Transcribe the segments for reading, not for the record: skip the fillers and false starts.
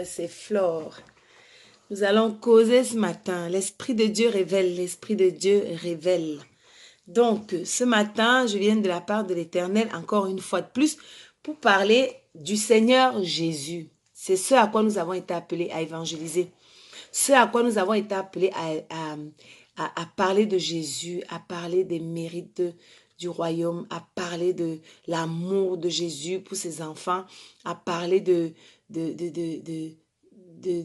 C'est Flore. Nous allons causer ce matin. L'Esprit de Dieu révèle, l'Esprit de Dieu révèle. Donc, ce matin, je viens de la part de l'Éternel, encore une fois de plus, pour parler du Seigneur Jésus. C'est ce à quoi nous avons été appelés à évangéliser. Ce à quoi nous avons été appelés à parler de Jésus, à parler des mérites du royaume, à parler de l'amour de Jésus pour ses enfants, à parler de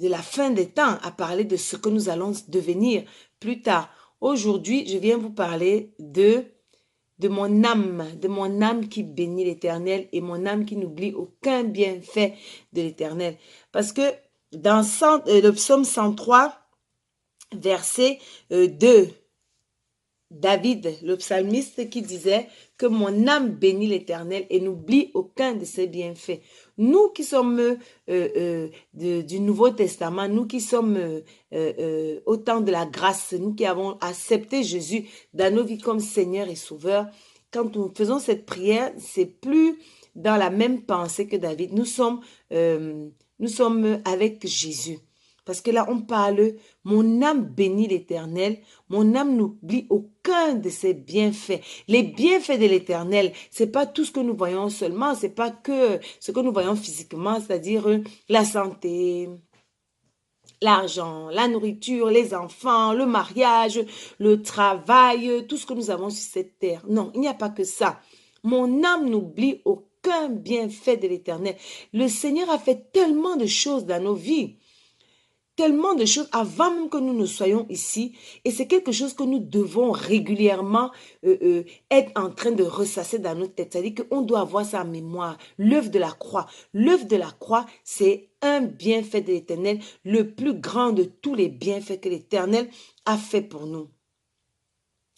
la fin des temps, à parler de ce que nous allons devenir plus tard. Aujourd'hui, je viens vous parler de mon âme qui bénit l'Éternel et mon âme qui n'oublie aucun bienfait de l'Éternel. Parce que dans le psaume 103, verset 2, David, le psalmiste, qui disait que mon âme bénit l'Éternel et n'oublie aucun de ses bienfaits. Nous qui sommes du Nouveau Testament, nous qui sommes au temps de la grâce, nous qui avons accepté Jésus dans nos vies comme Seigneur et Sauveur, quand nous faisons cette prière, c'est plus dans la même pensée que David. Nous sommes avec Jésus. Parce que là, on parle, mon âme bénit l'Éternel, mon âme n'oublie aucun de ses bienfaits. Les bienfaits de l'Éternel, c'est pas tout ce que nous voyons seulement, c'est pas que ce que nous voyons physiquement, c'est-à-dire la santé, l'argent, la nourriture, les enfants, le mariage, le travail, tout ce que nous avons sur cette terre. Non, il n'y a pas que ça. Mon âme n'oublie aucun bienfait de l'Éternel. Le Seigneur a fait tellement de choses dans nos vies. Tellement de choses avant même que nous ne soyons ici. Et c'est quelque chose que nous devons régulièrement être en train de ressasser dans notre tête. C'est-à-dire qu'on doit avoir ça en mémoire. L'œuvre de la croix. L'œuvre de la croix, c'est un bienfait de l'Éternel, le plus grand de tous les bienfaits que l'Éternel a fait pour nous.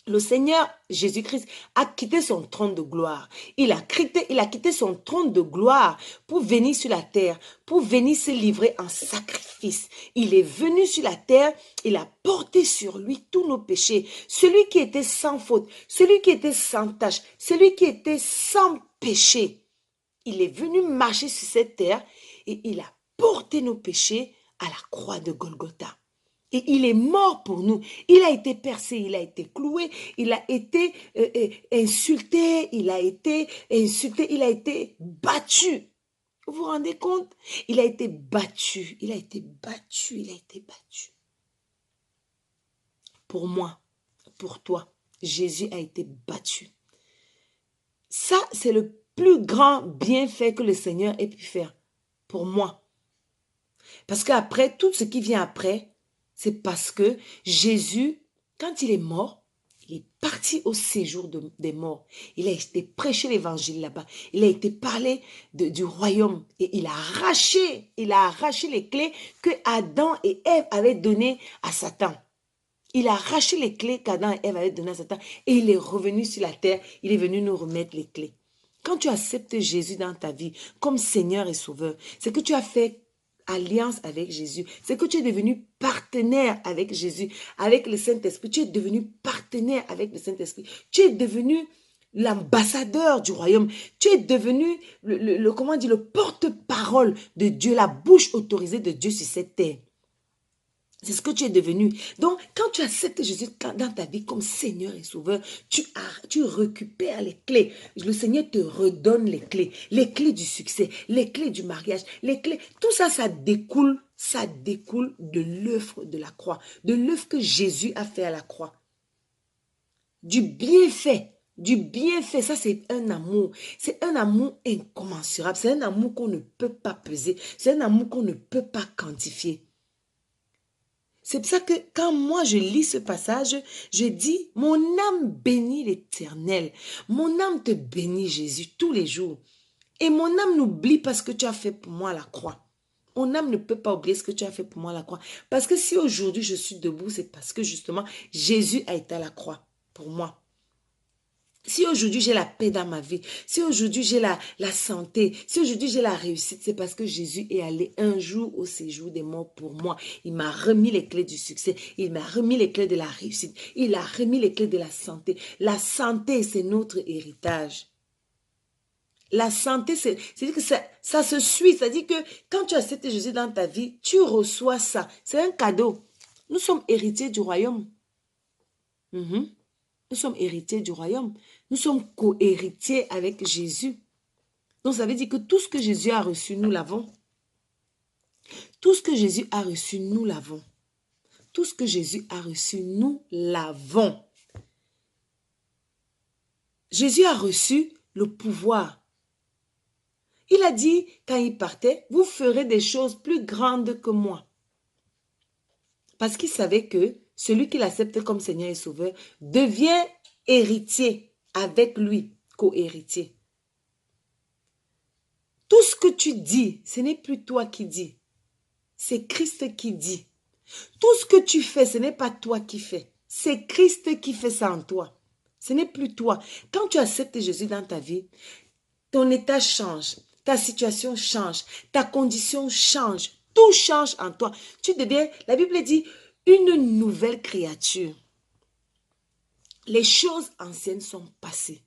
Le Seigneur Jésus-Christ a quitté son trône de gloire. Il a quitté son trône de gloire pour venir sur la terre, pour venir se livrer en sacrifice. Il est venu sur la terre, il a porté sur lui tous nos péchés. Celui qui était sans faute, celui qui était sans tache, celui qui était sans péché. Il est venu marcher sur cette terre et il a porté nos péchés à la croix de Golgotha. Et il est mort pour nous. Il a été percé, il a été cloué, il a été insulté, il a été battu. Vous vous rendez compte? Il a été battu, il a été battu, il a été battu. Pour moi, pour toi, Jésus a été battu. Ça, c'est le plus grand bienfait que le Seigneur ait pu faire pour moi. Parce qu'après, tout ce qui vient après, c'est parce que Jésus, quand il est mort, il est parti au séjour des morts. Il a été prêché l'évangile là-bas. Il a été parlé du royaume. Et il a arraché les clés que Adam et Ève avaient données à Satan. Il a arraché les clés qu'Adam et Ève avaient données à Satan. Et il est revenu sur la terre. Il est venu nous remettre les clés. Quand tu acceptes Jésus dans ta vie comme Seigneur et Sauveur, c'est que tu as fait alliance avec Jésus. C'est que tu es devenu partenaire avec Jésus, avec le Saint-Esprit. Tu es devenu partenaire avec le Saint-Esprit. Tu es devenu l'ambassadeur du royaume. Tu es devenu le porte-parole de Dieu, la bouche autorisée de Dieu sur cette terre. C'est ce que tu es devenu. Donc, quand tu acceptes Jésus dans ta vie comme Seigneur et Sauveur, tu récupères les clés. Le Seigneur te redonne les clés du succès, les clés du mariage, les clés. Tout ça, ça découle ça découle de l'œuvre de la croix, de l'œuvre que Jésus a fait à la croix. Du bienfait, ça c'est un amour. C'est un amour incommensurable, c'est un amour qu'on ne peut pas peser, c'est un amour qu'on ne peut pas quantifier. C'est pour ça que quand moi je lis ce passage, je dis, mon âme bénit l'Éternel. Mon âme te bénit, Jésus, tous les jours. Et mon âme n'oublie pas ce que tu as fait pour moi à la croix. Mon âme ne peut pas oublier ce que tu as fait pour moi à la croix. Parce que si aujourd'hui je suis debout, c'est parce que justement, Jésus a été à la croix pour moi. Si aujourd'hui j'ai la paix dans ma vie, si aujourd'hui j'ai la santé, si aujourd'hui j'ai la réussite, c'est parce que Jésus est allé un jour au séjour des morts pour moi. Il m'a remis les clés du succès, il m'a remis les clés de la réussite, il a remis les clés de la santé. La santé, c'est notre héritage. La santé, c'est-à-dire que ça se suit. C'est-à-dire que quand tu acceptes Jésus dans ta vie, tu reçois ça. C'est un cadeau. Nous sommes héritiers du royaume. Nous sommes héritiers du royaume. Nous sommes co-héritiers avec Jésus. Donc, ça veut dire que tout ce que Jésus a reçu, nous l'avons. Tout ce que Jésus a reçu, nous l'avons. Tout ce que Jésus a reçu, nous l'avons. Jésus a reçu le pouvoir. Il a dit, quand il partait, vous ferez des choses plus grandes que moi. Parce qu'il savait que celui qui l'accepte comme Seigneur et Sauveur devient héritier avec lui, co-héritier. Tout ce que tu dis, ce n'est plus toi qui dis. C'est Christ qui dit. Tout ce que tu fais, ce n'est pas toi qui fais. C'est Christ qui fait ça en toi. Ce n'est plus toi. Quand tu acceptes Jésus dans ta vie, ton état change. Ta situation change. Ta condition change. Tout change en toi. Tu deviens, la Bible dit, une nouvelle créature. Les choses anciennes sont passées.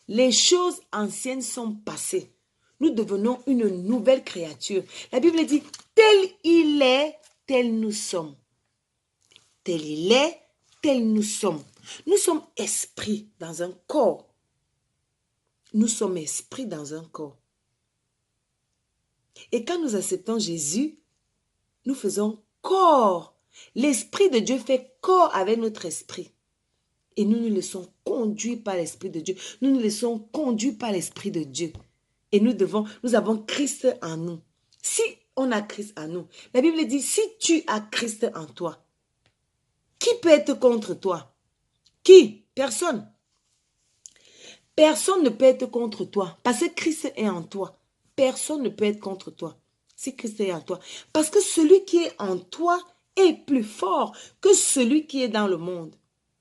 Les choses anciennes sont passées. Nous devenons une nouvelle créature. La Bible dit, tel il est, tel nous sommes. Tel il est, tel nous sommes. Nous sommes esprits dans un corps. Nous sommes esprits dans un corps. Et quand nous acceptons Jésus, nous faisons corps. L'Esprit de Dieu fait corps avec notre esprit. Et nous nous laissons conduire par l'Esprit de Dieu. Nous nous laissons conduire par l'Esprit de Dieu. Et nous avons Christ en nous. Si on a Christ en nous, la Bible dit, si tu as Christ en toi, qui peut être contre toi? Qui? Personne. Personne ne peut être contre toi. Parce que Christ est en toi. Personne ne peut être contre toi. Si Christ est en toi. Parce que celui qui est en toi est plus fort que celui qui est dans le monde.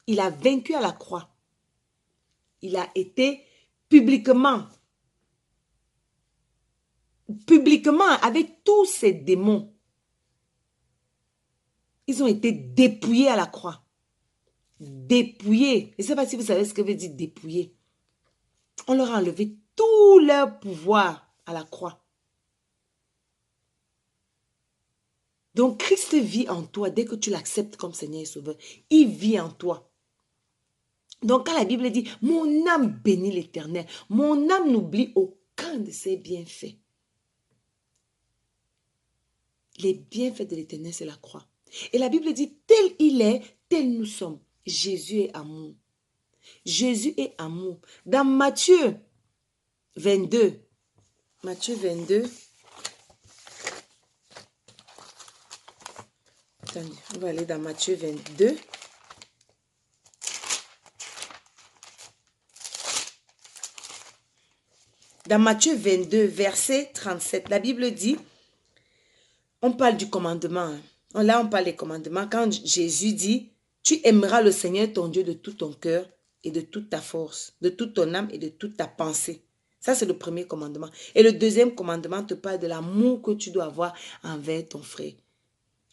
Il a vaincu à la croix. Il a été publiquement avec tous ces démons. Ils ont été dépouillés à la croix. Dépouillés. Je ne sais pas si vous savez ce que veut dire dépouiller. On leur a enlevé tout leur pouvoir à la croix. Donc Christ vit en toi dès que tu l'acceptes comme Seigneur et Sauveur. Il vit en toi. Donc quand la Bible dit, mon âme bénit l'Éternel, mon âme n'oublie aucun de ses bienfaits. Les bienfaits de l'Éternel, c'est la croix. Et la Bible dit, tel il est, tel nous sommes. Jésus est amour. Jésus est amour. Dans Matthieu 22, Matthieu 22, attendez, on va aller dans Matthieu 22. Dans Matthieu 22, verset 37, la Bible dit, on parle du commandement. Là, on parle des commandements. Quand Jésus dit, tu aimeras le Seigneur ton Dieu de tout ton cœur et de toute ta force, de toute ton âme et de toute ta pensée. Ça, c'est le premier commandement. Et le deuxième commandement te parle de l'amour que tu dois avoir envers ton frère,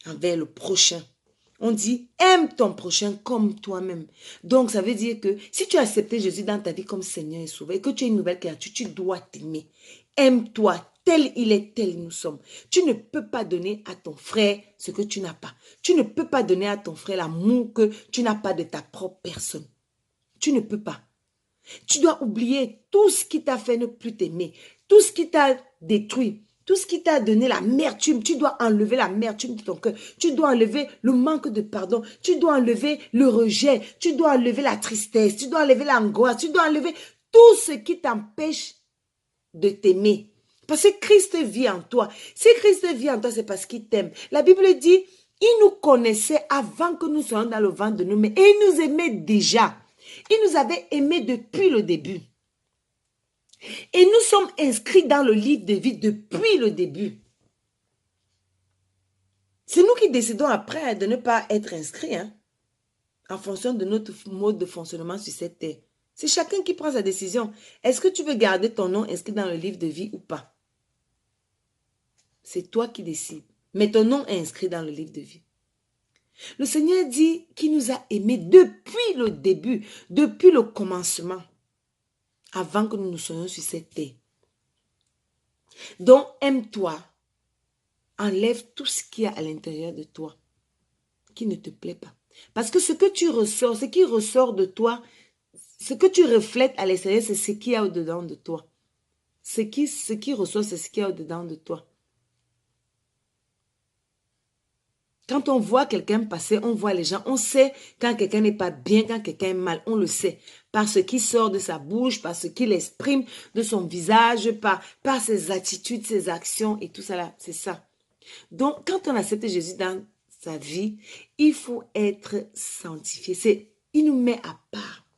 envers le prochain. On dit, aime ton prochain comme toi-même. Donc, ça veut dire que si tu as accepté Jésus dans ta vie comme Seigneur et Sauveur et que tu es une nouvelle créature, tu dois t'aimer. Aime-toi, tel il est, tel nous sommes. Tu ne peux pas donner à ton frère ce que tu n'as pas. Tu ne peux pas donner à ton frère l'amour que tu n'as pas de ta propre personne. Tu ne peux pas. Tu dois oublier tout ce qui t'a fait ne plus t'aimer, tout ce qui t'a détruit, Tout ce qui t'a donné l'amertume, tu dois enlever l'amertume de ton cœur. Tu dois enlever le manque de pardon. Tu dois enlever le rejet. Tu dois enlever la tristesse. Tu dois enlever l'angoisse. Tu dois enlever tout ce qui t'empêche de t'aimer. Parce que Christ vit en toi. Si Christ vit en toi, c'est parce qu'il t'aime. La Bible dit, il nous connaissait avant que nous soyons dans le ventre de nous, mais il nous aimait déjà. Il nous avait aimés depuis le début. Et nous sommes inscrits dans le livre de vie depuis le début. C'est nous qui décidons après de ne pas être inscrits, en fonction de notre mode de fonctionnement sur cette terre. C'est chacun qui prend sa décision. Est-ce que tu veux garder ton nom inscrit dans le livre de vie ou pas? C'est toi qui décides. Mais ton nom est inscrit dans le livre de vie. Le Seigneur dit qu'il nous a aimés depuis le début, depuis le commencement, avant que nous nous soyons sur cette terre. Donc, aime-toi. Enlève tout ce qu'il y a à l'intérieur de toi qui ne te plaît pas. Parce que ce que tu ressors, ce qui ressort de toi, ce que tu reflètes à l'extérieur, c'est ce qu'il y a au-dedans de toi. Ce qui ressort, c'est ce qu'il y a au-dedans de toi. Quand on voit quelqu'un passer, on voit les gens, on sait quand quelqu'un n'est pas bien, quand quelqu'un est mal, on le sait. Par ce qui sort de sa bouche, par ce qu'il exprime de son visage, par ses attitudes, ses actions et tout ça là, c'est ça. Donc, quand on accepte Jésus dans sa vie, il faut être sanctifié. Il nous met à part.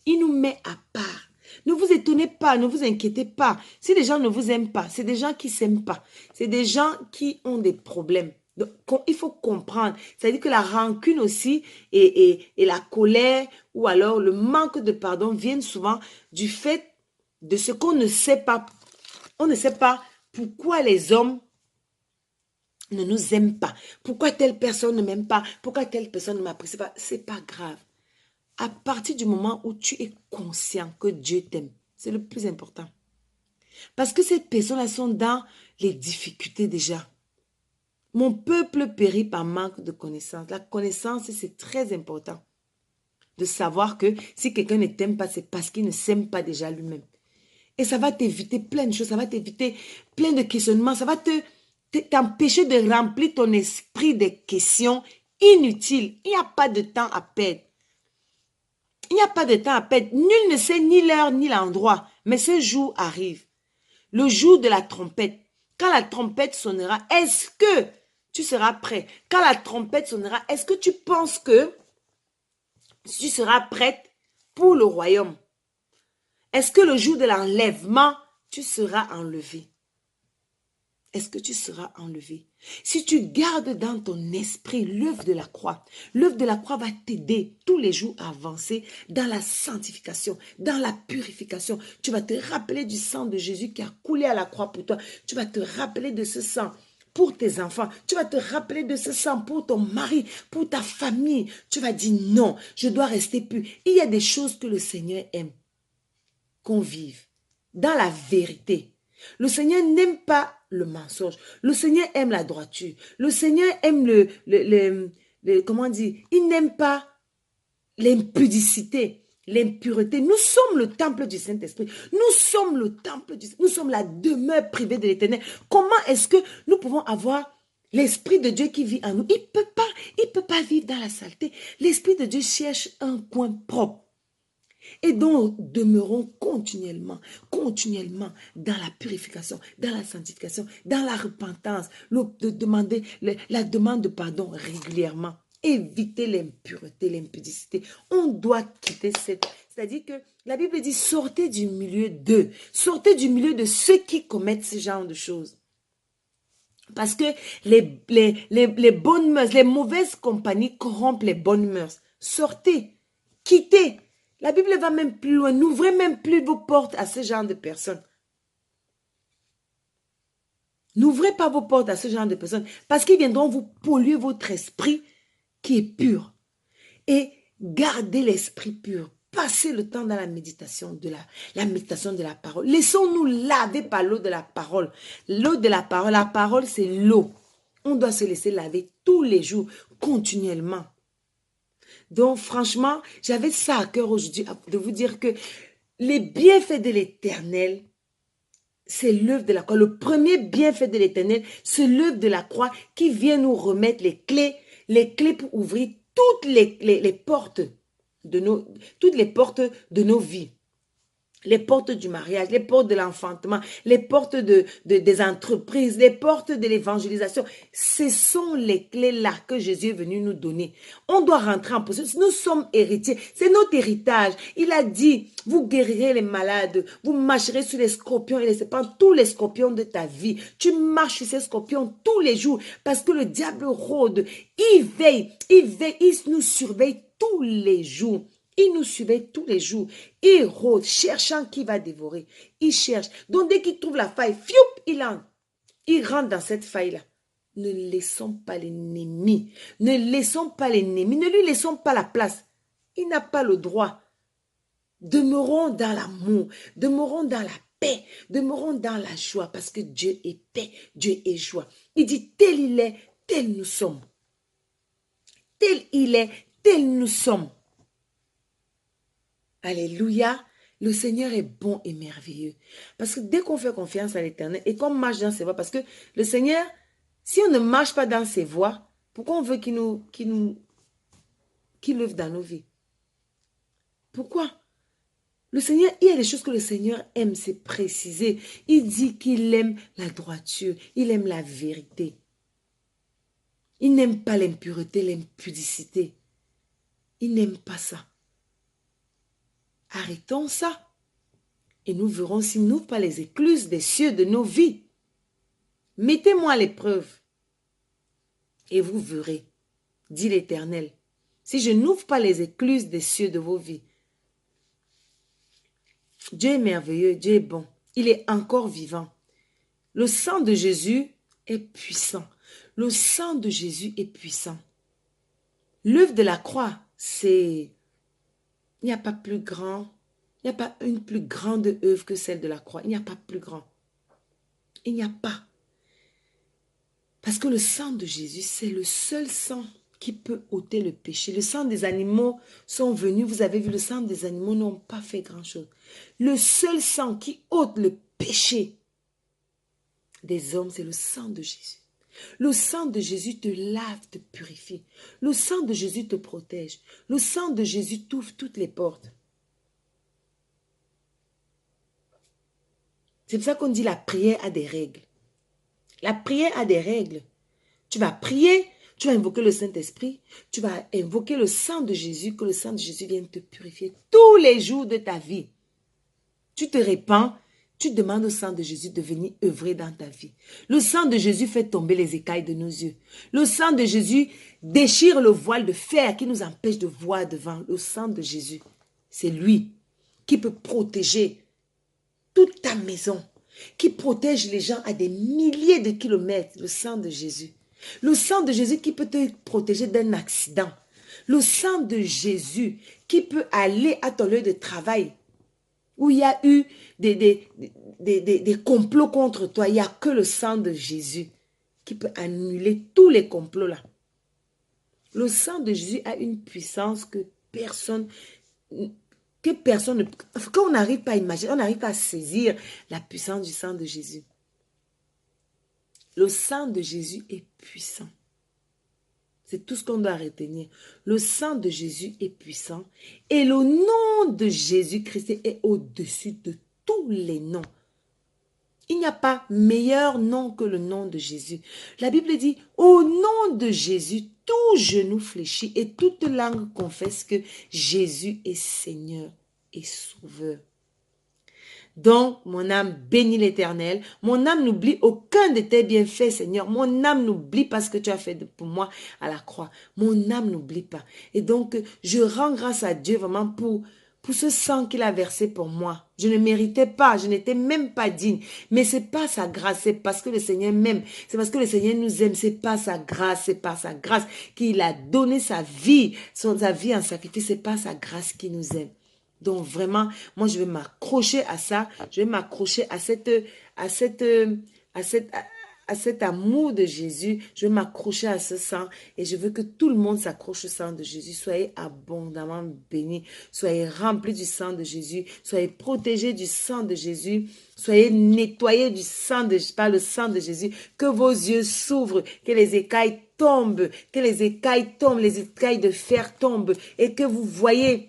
Il nous met à part. Ne vous étonnez pas, ne vous inquiétez pas. Si les gens ne vous aiment pas, c'est des gens qui ne s'aiment pas. C'est des gens qui ont des problèmes. Donc, il faut comprendre. C'est-à-dire que la rancune aussi et la colère ou alors le manque de pardon viennent souvent du fait de ce qu'on ne sait pas. On ne sait pas pourquoi les hommes ne nous aiment pas. Pourquoi telle personne ne m'aime pas? Pourquoi telle personne ne m'apprécie pas? C'est pas grave. À partir du moment où tu es conscient que Dieu t'aime, c'est le plus important. Parce que ces personnes-là sont dans les difficultés déjà. Mon peuple périt par manque de connaissance. La connaissance, c'est très important. De savoir que si quelqu'un ne t'aime pas, c'est parce qu'il ne s'aime pas déjà lui-même. Et ça va t'éviter plein de choses. Ça va t'éviter plein de questionnements. Ça va t'empêcher de remplir ton esprit de questions inutiles. Il n'y a pas de temps à perdre. Il n'y a pas de temps à perdre. Nul ne sait ni l'heure ni l'endroit. Mais ce jour arrive. Le jour de la trompette. Quand la trompette sonnera, est-ce que tu seras prêt? Quand la trompette sonnera, est-ce que tu penses que tu seras prête pour le royaume? Est-ce que le jour de l'enlèvement, tu seras enlevé? Est-ce que tu seras enlevé? Si tu gardes dans ton esprit l'œuvre de la croix va t'aider tous les jours à avancer dans la sanctification, dans la purification. Tu vas te rappeler du sang de Jésus qui a coulé à la croix pour toi. Tu vas te rappeler de ce sang pour tes enfants. Tu vas te rappeler de ce sang pour ton mari, pour ta famille. Tu vas dire non, je dois rester pur. Il y a des choses que le Seigneur aime qu'on vive dans la vérité. Le Seigneur n'aime pas le mensonge. Le Seigneur aime la droiture. Le Seigneur aime comment dire, il n'aime pas l'impudicité, l'impureté. Nous sommes le temple du Saint-Esprit. Nous sommes le temple nous sommes la demeure privée de l'Éternel. Comment est-ce que nous pouvons avoir l'Esprit de Dieu qui vit en nous? Il peut pas vivre dans la saleté. L'Esprit de Dieu cherche un coin propre. Et donc, demeurons continuellement dans la purification, dans la sanctification, dans la repentance, demander la demande de pardon régulièrement. Éviter l'impureté, l'impudicité. On doit quitter c'est-à-dire que la Bible dit, sortez du milieu d'eux. Sortez du milieu de ceux qui commettent ce genre de choses. Parce que les bonnes mœurs, les mauvaises compagnies corrompent les bonnes mœurs. Sortez, quittez. La Bible va même plus loin. N'ouvrez même plus vos portes à ce genre de personnes. N'ouvrez pas vos portes à ce genre de personnes parce qu'ils viendront vous polluer votre esprit qui est pur. Et gardez l'esprit pur. Passez le temps dans la méditation de la méditation de la parole. Laissons-nous laver par l'eau de la parole. L'eau de la parole c'est l'eau. On doit se laisser laver tous les jours, continuellement. Donc, franchement, j'avais ça à cœur aujourd'hui de vous dire que les bienfaits de l'Éternel C'est l'œuvre de la croix. Le premier bienfait de l'Éternel, c'est l'œuvre de la croix qui vient nous remettre les clés pour ouvrir toutes les portes toutes les portes de nos vies. Les portes du mariage, les portes de l'enfantement, les portes des entreprises, les portes de l'évangélisation. Ce sont les clés-là que Jésus est venu nous donner. On doit rentrer en possession. Nous sommes héritiers. C'est notre héritage. Il a dit, vous guérirez les malades, vous marcherez sur les scorpions et les serpents, tous les scorpions de ta vie. Tu marches sur ces scorpions tous les jours parce que le diable rôde. Il veille, il nous surveille tous les jours. Il nous surveille tous les jours. Il rôde, cherchant qui va dévorer. Il cherche. Donc, dès qu'il trouve la faille, fioup, il rentre dans cette faille-là. Ne laissons pas l'ennemi. Ne laissons pas l'ennemi. Ne lui laissons pas la place. Il n'a pas le droit. Demeurons dans l'amour. Demeurons dans la paix. Demeurons dans la joie parce que Dieu est paix. Dieu est joie. Il dit, tel il est, tel nous sommes. Tel il est, tel nous sommes. Alléluia, le Seigneur est bon et merveilleux. Parce que dès qu'on fait confiance à l'Éternel et qu'on marche dans ses voies, parce que le Seigneur, si on ne marche pas dans ses voies, pourquoi on veut qu'il œuvre dans nos vies? Pourquoi? Le Seigneur, il y a des choses que le Seigneur aime, c'est précisé. Il dit qu'il aime la droiture, il aime la vérité. Il n'aime pas l'impureté, l'impudicité. Il n'aime pas ça. Arrêtons ça. Et nous verrons s'il n'ouvre pas les écluses des cieux de nos vies. Mettez-moi à l'épreuve. Et vous verrez, dit l'Éternel, si je n'ouvre pas les écluses des cieux de vos vies. Dieu est merveilleux, Dieu est bon. Il est encore vivant. Le sang de Jésus est puissant. Le sang de Jésus est puissant. L'œuvre de la croix, c'est... Il n'y a pas plus grand. Il n'y a pas une plus grande œuvre que celle de la croix. Il n'y a pas plus grand. Il n'y a pas. Parce que le sang de Jésus, c'est le seul sang qui peut ôter le péché. Le sang des animaux sont venus. Vous avez vu, le sang des animaux n'ont pas fait grand-chose. Le seul sang qui ôte le péché des hommes, c'est le sang de Jésus. Le sang de Jésus te lave, te purifie. Le sang de Jésus te protège. Le sang de Jésus t'ouvre toutes les portes. C'est pour ça qu'on dit la prière a des règles. La prière a des règles. Tu vas prier, tu vas invoquer le Saint-Esprit, tu vas invoquer le sang de Jésus, que le sang de Jésus vienne te purifier tous les jours de ta vie. Tu te répands, tu demandes au sang de Jésus de venir œuvrer dans ta vie. Le sang de Jésus fait tomber les écailles de nos yeux. Le sang de Jésus déchire le voile de fer qui nous empêche de voir devant. Le sang de Jésus, c'est lui qui peut protéger toute ta maison, qui protège les gens à des milliers de kilomètres. Le sang de Jésus. Le sang de Jésus qui peut te protéger d'un accident. Le sang de Jésus qui peut aller à ton lieu de travail où il y a eu des complots contre toi. Il n'y a que le sang de Jésus qui peut annuler tous les complots là. Le sang de Jésus a une puissance que personne qu'on n'arrive pas à imaginer, on n'arrive pas à saisir la puissance du sang de Jésus. Le sang de Jésus est puissant. C'est tout ce qu'on doit retenir. Le sang de Jésus est puissant et le nom de Jésus-Christ est au-dessus de tous les noms. Il n'y a pas meilleur nom que le nom de Jésus. La Bible dit, au nom de Jésus, tout genou fléchit et toute langue confesse que Jésus est Seigneur et Sauveur. Donc, mon âme bénit l'Éternel. Mon âme n'oublie aucun de tes bienfaits, Seigneur. Mon âme n'oublie pas ce que tu as fait pour moi à la croix. Mon âme n'oublie pas. Et donc, je rends grâce à Dieu vraiment pour ce sang qu'il a versé pour moi. Je ne méritais pas, je n'étais même pas digne. Mais c'est pas sa grâce, c'est parce que le Seigneur m'aime. C'est parce que le Seigneur nous aime. C'est pas sa grâce, c'est par sa grâce qu'il a donné sa vie en sacrifice. C'est pas sa grâce qui nous aime. Donc vraiment, moi je vais m'accrocher à ça, je vais m'accrocher à à cet amour de Jésus. Je veux m'accrocher à ce sang et je veux que tout le monde s'accroche au sang de Jésus. Soyez abondamment bénis. Soyez remplis du sang de Jésus. Soyez protégés du sang de Jésus. Soyez nettoyés du sang par le sang de Jésus. Que vos yeux s'ouvrent, que les écailles tombent, les écailles de fer tombent et que vous voyez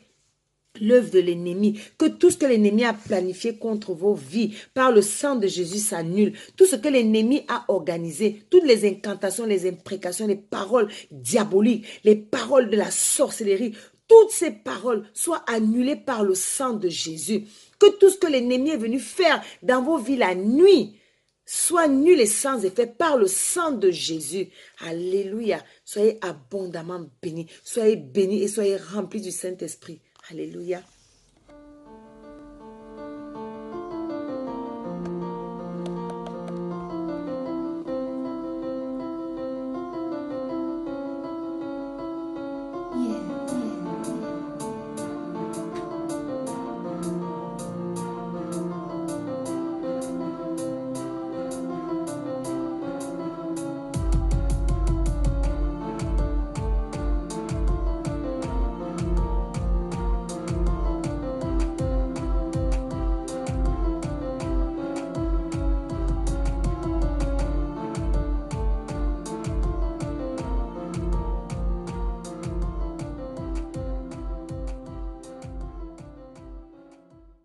l'œuvre de l'ennemi, que tout ce que l'ennemi a planifié contre vos vies, par le sang de Jésus s'annule. Tout ce que l'ennemi a organisé, toutes les incantations, les imprécations, les paroles diaboliques, les paroles de la sorcellerie, toutes ces paroles soient annulées par le sang de Jésus. Que tout ce que l'ennemi est venu faire dans vos vies la nuit, soit nul et sans effet par le sang de Jésus. Alléluia. Soyez abondamment bénis. Soyez bénis et soyez remplis du Saint-Esprit. Alléluia.